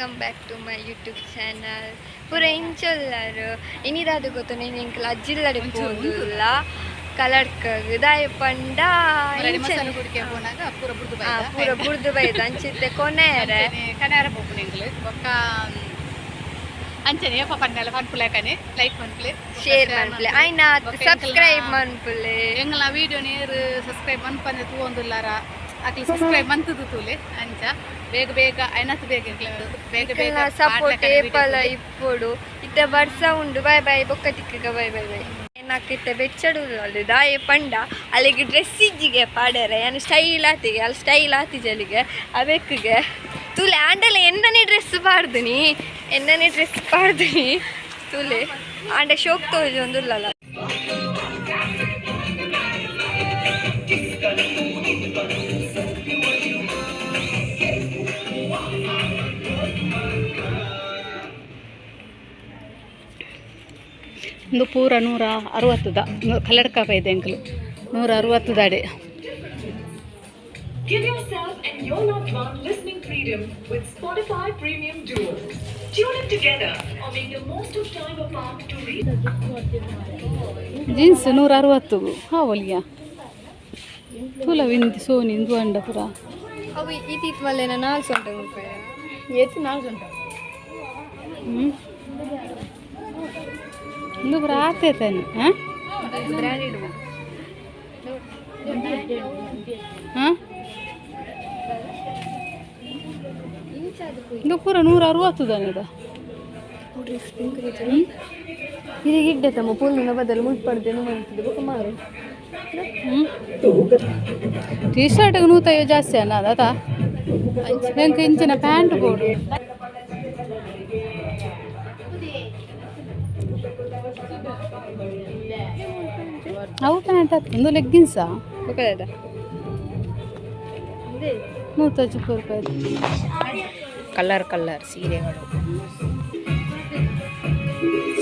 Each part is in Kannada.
Welcome back to my YouTube channel. ಪೂರ ಇಂಚೊಲ್ಲರು ಇನಿದಾದು ಗೊತ್ತು ನೀನು ಇಂಕಲ ಅಜ್ಜಿಲ್ಲಡೆ ಪೋದುಲ್ಲ ಕಲರ್ಕ ದಾಯ ಪಂಡ ಪೂರ ಬುಡ್ದು ಬೈದ ಅಂಚಿತ್ತೆ ಕೊನೆರೆ ಕನೇರ ಪೋಪುನೆಂಗ್ಲು ಬೊಕ್ಕ ಅಂಚನೆ ಏಪ ಪಂಡಲ ಪನ್ಪುಲೆ ಕನೆ ಲೈಕ್ ಮನ್ಪುಲೆ ಶೇರ್ ಮನ್ಪುಲೆ ಐನ ಸಬ್ಸ್ಕ್ರೈಬ್ ಮನ್ಪುಲೆ ಎಂಗಲ ವಿಡಿಯೋ ನೀರು ಸಬ್ಸ್ಕ್ರೈಬ್ ಮನ್ಪಂದೆ ತೂವೊಂದುಲ್ಲಾರ ಅಕ್ಲಿ ಸಬ್ಸ್ಕ್ರೈಬ್ ಮಂತದು ತೂಲೆ ಅಂಚ ಬೇಗ ಬೇಗ ಐನತ್ತು ಬೇಗ ಬೇಗ ಬೇಗ ಸಪೋರ್ಟ್ ಏಪಲ ಇಪ್ಪೊಡು ಇತ್ತೆ ಬರ್ಸ ಉಂಡು ಬೈ ಬೈ ಬೊಕ್ಕ ತಿಕ್ಕಗ ಬೈ ಬೈ ಬೈ ಏನಾಕಿತ್ತೆ ಬೆಚ್ಚಡು ದಾಯ ಪಂಡ ಅಲ್ಲಿಗೆ ಡ್ರೆಸ್ ಇಜ್ಜಿಗೆ ಪಾಡ್ಯಾರ ಏನು ಸ್ಟೈಲ್ ಆತಿಗೆ ಅಲ್ಲಿ ಸ್ಟೈಲ್ ಆತಿಜಲಿಗೆ ಅಬೇಕಿಗೆ ತುಲೆ ಆಂಡಲ ಎನ್ನನೇ ಡ್ರೆಸ್ ಪಾಡ್ದಿನಿ ಎನ್ನನೇ ಡ್ರೆಸ್ ಪಾಡ್ದಿನಿ ತುಲೆ ಆಂಡ ಶೋಕ್ ತೋಜೊಂದುಲ್ಲಲ್ಲ ಒಂದು ಪೂರ 160ದ Kalladka ಬೈದೆ ಎಂಕಲು 160 ದಾಡೆ. Give yourself and your loved one listening freedom with Spotify Premium Duo. Tune in together or make the most of time apart to read. Jeans 160 ಹಾವಲಿಯ ತುಲ ವಿಂದಿ ಸೋನಿ ಇಂದು ಅಂಡ ಪುರ ಅವು ಇತ್ತಿತ್ತು ಮಲ್ಲೇನ 400 ರೂಪಾಯಿ ಎತ್ತು 400 ಇಂದು ಪುರ ಆತೈತಾನೆ ಹಾಂ ಬ್ರ್ಯಾಂಡೆಡ್ ಹಾಂ ಇಂದು ಪೂರ 160 ದಾನಿದ ಇದೀಗ ಇಡ್ಡೆತಮ್ಮ ಪೂರ್ಣಿನ ಬದಲು ಮುಟ್ಪಡ್ದೇನು ಮಾಡ್ತಿದ್ದೆ ಬೊಕ್ಕ ಮಾರು ಟೀ ಶರ್ಟ್ಗೆ 150 ಜಾಸ್ತಿ ಅನ್ನ ಅದ ಹೆಂಗೆ ಇಂಚಿನ ಪ್ಯಾಂಟ್ ಬೋರ್ಡು ಅವು ಪ್ಯಾಂಟ್ ಹತ್ತು ಒಂದು ಲೆಗ್ಗಿನ್ಸಾ ಬೊಕ್ಕದ 150 ರೂಪಾಯಿ ಕಲರ್ ಕಲರ್ ಸೀರೆಗಳು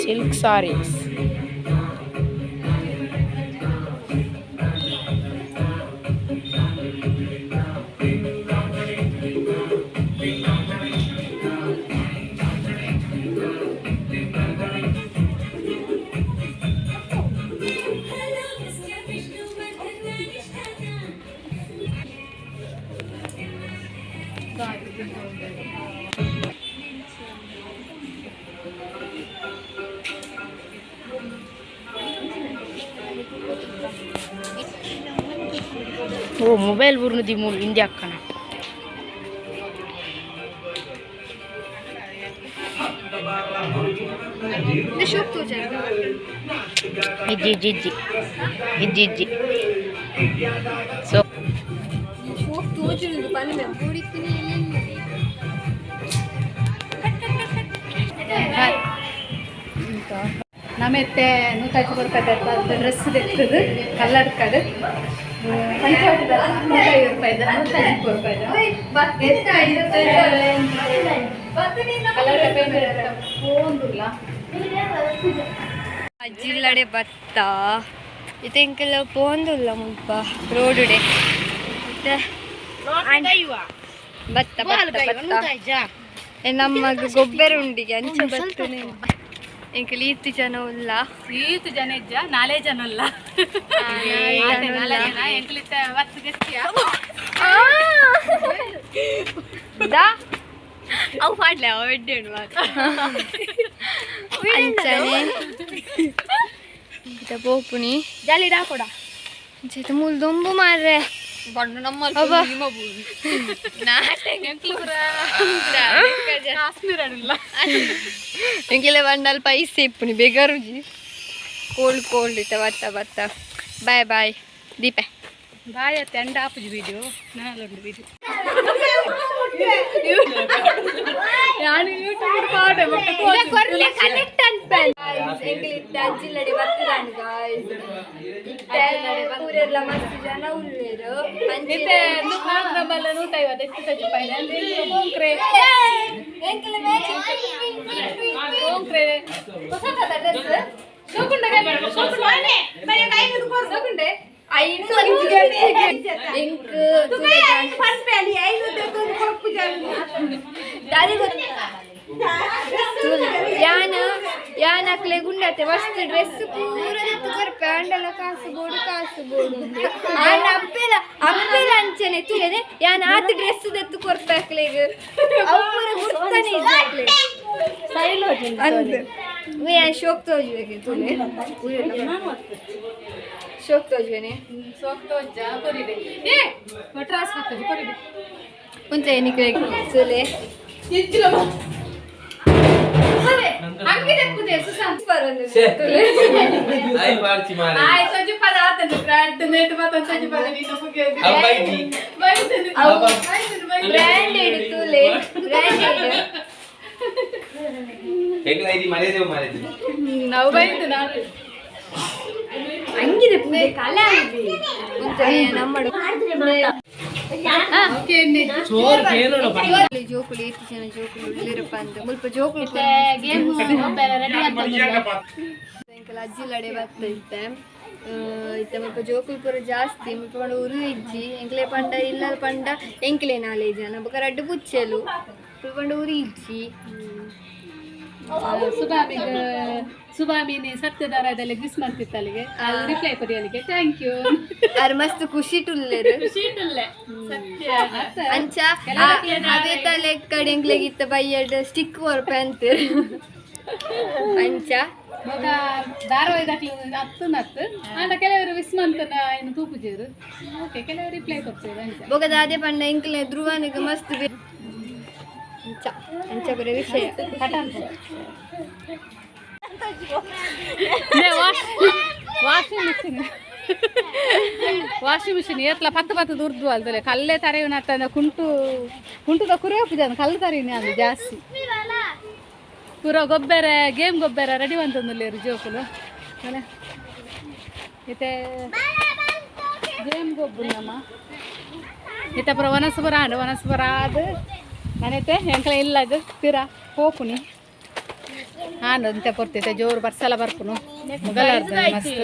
ಸಿಲ್ಕ್ ಸಾರೀಸ್ ಓ ಮೊಬೈಲ್ ಬುರ್ನು ದಿ ಮೂರು ಹಿಂದಿ ಹಾಕೋಣ ಇಜ್ಜಿ ಇಜ್ಜಿ ಇಜ್ಜಿ ಇಜ್ಜಿ ಇಜ್ಜಿ ಸೊ ಶೋಕ್ ತೋಜುಂಡು ಪನ್ನೆ ಬೂಡಿತ್ತಿನಿ ನಮ್ಮತ್ತೆ 150 ರೂಪಾಯಿ ಡ್ರೆಸ್ ತೆಗ್ತದೆ ಕಲ್ಲರ್ ಕಡೆ ಪಂಚಾವಟಿದ 150 ರೂಪಾಯಿದ 150 ರೂಪಾಯಿದ ಹೋಗುಲ್ಲ ಅಜ್ಜಿಲ್ಲಡೆ ಬತ್ತ ಇತೆಂಕೆಲ್ಲ ಪೋಂದುಲ್ಲ ಮುಲ್ಪ ರೋಡುಡೆ ಮತ್ತೆ ಬತ್ತ ಬತ್ತ ಬತ್ತ ನಮ್ಮಗ ಗೊಬ್ಬರ ಉಂಡಿಗೆ ಅಂಚ ಬರ್ತನೆ ಎಂಕಲ್ ಈತು ಜನ ಉಲ್ಲ ಈತು ಜನ ಇಜ್ಜ ನಾಳೆ ಜನ ಅಲ್ಲ ಎಂಕಲಿತ್ತ ವತ್ತು ಗಟ್ಟಿಯ ಅವು ಪಾಡ್ಲೆ ಅವ ಎಡ್ಡೆಡು ಅಂಚನೆ ಪೋಪುನಿ ಜಾಲಿ ಡಾಕೊಡ ಅಂಚೆ ಮೂಲ್ ದೊಂಬು ಮಾರ್ರೆ ಬಣ್ಣ ನಮ್ಮ ಎಂಕೆಲ್ಲ ಬಂಡಲ್ ಪೈಸೆ ಇಪ್ಪುನಿ ಬೇಗರುಜಿ ಕೋಲ್ಡ್ ಕೋಲ್ಡ್ ಇತ್ತ ಬತ್ತ ಬತ್ತ ಬಾಯ್ ಬಾಯ್ ದೀಪೆ ಬಾಯ್ ಅತ್ತೆ ಅಂಡ ಆಪುಜಿ ವಿಡಿಯೋ ನಾಲೊಂದು ವಿಡಿಯೋ ನಾನು ಯೂಟ್ಯೂಬ್ ಪಾಡೆ ಕೊರ್ಲೆ ಕನೆಕ್ಟ್ ಅನ್ಪೆಲ್ ಎಂಕಲಿತ್ತ ಅಜ್ಜಿಲ್ಲಡೆ ಬತ್ತದಾನಿ ಗಾಯ್ಸ್ ಪೂರೆಲ್ಲ ಮಸ್ತ್ ಜನ ಉಳ್ಳೇರು ಅಂಚಿತೆ ನಮ್ಮಲ್ಲ 150 ಎಷ್ಟು ರೂಪಾಯಿ ಅಂದ್ರೆ ಹೋಂಕ್ರೆ ಎಂಕಲ ಮ್ಯಾಚಿಂಗ್ ಹೋಂಕ್ರೆ ಹೊಸದ ಡ್ರೆಸ್ ಸೋಕುಂಡೆ ಮನೆ ಕೈ ಹಿಡ್ಕೊಂಡು ಸೋಕುಂಡೆ यानकले गुंडाते मस्त ड्रेस पूरा कर प्यांडला कासु बोर्ड आन अप्पेला अंचने तुले यान आत ड्रेस दत्तु कोर्पैक्लेग अप्पूरा गुर्तने इज्जले स्टाइल होते अंद वे यान शौक तो जुएगे तुले शौक तो जुएने शौक तो जा कोरिदे ए ट्रास करते कोरिदे उनसे निकले तुले अंगे देखुदे सुशांत परंदे तुले आई बारची मारे आय सजी पदार्थ ब्रांड नेट मत सजी पदार्थ नफुके अब बाई ब्रांडेड तुले ब्रांडेड एक लाइदी मारे ನಾವು ಬೈದು ನಾನು ಹಂಗಿದೆ ಪೂಜೆ ಕಲೆ ಆಗಿದೆ ಉಂಟೆ ನಮ್ಮಡು ಓಕೆ ಎಣ್ಣೆ ಚೋರ್ ಕೇಳೋಣ ಬನ್ನಿ ಜೋಕುಳಿ ಎಷ್ಟು ಜನ ಜೋಕುಳಿ ಉಳ್ಳಿರಪ್ಪ ಅಂತ ಮುಲ್ಪ ಜೋಕುಳಿ ಗೇಮ್ ರೆಡಿ ಅಂತ ಸಾಯಂಕಾಲ ಅಜ್ಜಿ ಲಡೆ ಬರ್ತೈತೆ ಇತ್ತ ಮುಲ್ಪ ಜೋಕುಳಿ ಪೂರ ಜಾಸ್ತಿ ಮುಲ್ಪ ಪಂಡ ಉರು ಇಜ್ಜಿ ಎಂಕ್ಲೆ ಪಂಡ ಇಲ್ಲರ ಪಂಡ ಎಂಕ್ಲೆ ನಾಲೆ ಜನ ಬೊಕ ರಡ್ಡು ಪುಚ್ಚೆಲು ಮುಲ್ಪ ಪಂಡ ಉರಿ ಇಜ್ಜಿ ಸುಬಾಮಿನಿ ಸತ್ಯದಾರದಲ್ಲಿ ಗಿಸ್ ಮಾಡ್ತಿತ್ತಲ್ಲಿಗೆ ಅದು ರಿಪ್ಲೈ ಕೊರಿಯಲಿಗೆ ಥ್ಯಾಂಕ್ ಯು ಆರ್ ಮಸ್ತ್ ಖುಷಿ ಟುಲ್ಲೆರು ಸತ್ಯ ಅಂಚ ಅವೇ ತಲೆ ಕಡೆಂಗ್ಲೆಗಿತ್ತ ಬೈಯಡ್ ಸ್ಟಿಕ್ ವರ್ಪ ಅಂತೀರ್ ಅಂಚ ಮಗ ಧಾರಾವಾಹಿದಾಗ್ಲಿ ಹತ್ತು ನತ್ತು ಆಂಡ ಕೆಲವರು ವಿಸ್ಮಂತನ ಇನ್ನು ತೂಪುಜೇರು ಓಕೆ ಕೆಲವರು ರಿಪ್ಲೈ ಕೊಡ್ತೇವೆ ಅಂಚ ಬೊಗದ ಅದೇ ಪಂಡ ಎಂಕ್ಲೆ ಧ್ರುವನಿಗೆ ಮಸ್ತ್ ಅಂಚ ಅಂಚ ಬರೀ ವಿಷಯ ವಾಷಿಂಗ್ ಮಿಷಿನ್ ಎತ್ಲ ಪತ್ತು ದುರ್ದು ಅಲ್ದಲೆ ಕಲ್ಲೇ ತರೆಯುನ ಅತ್ತಂದ ಕುಂಟುದ ಕುರಿಯೋಪಿದ ಕಲ್ಲು ತರೀನಿ ಅದು ಜಾಸ್ತಿ ಪೂರ ಗೊಬ್ಬರ ಗೇಮ್ ಗೊಬ್ಬರ ರೆಡಿ ಅಂತಂದುಲ್ಲೇರು ಜೋಕುಲು ಇತ್ತೆ ಗೇಮ್ ಗೊಬ್ಬರ ನಮ್ಮ ಇತ್ತೆ ಪುರ ವನಸ್ಪುರ ಆದ ನನೈತೆ ಎಂಕಲ ಇಲ್ಲದ ತೀರ ಹೋಪುನಿ ಹಾಂ ಅಂತೆ ಕೊಡ್ತೈತೆ ಜೋರು ಬರ್ಸಲ ಬರ್ಪುನು ಮುಗಲಾರ್ದ ಮಸ್ತ್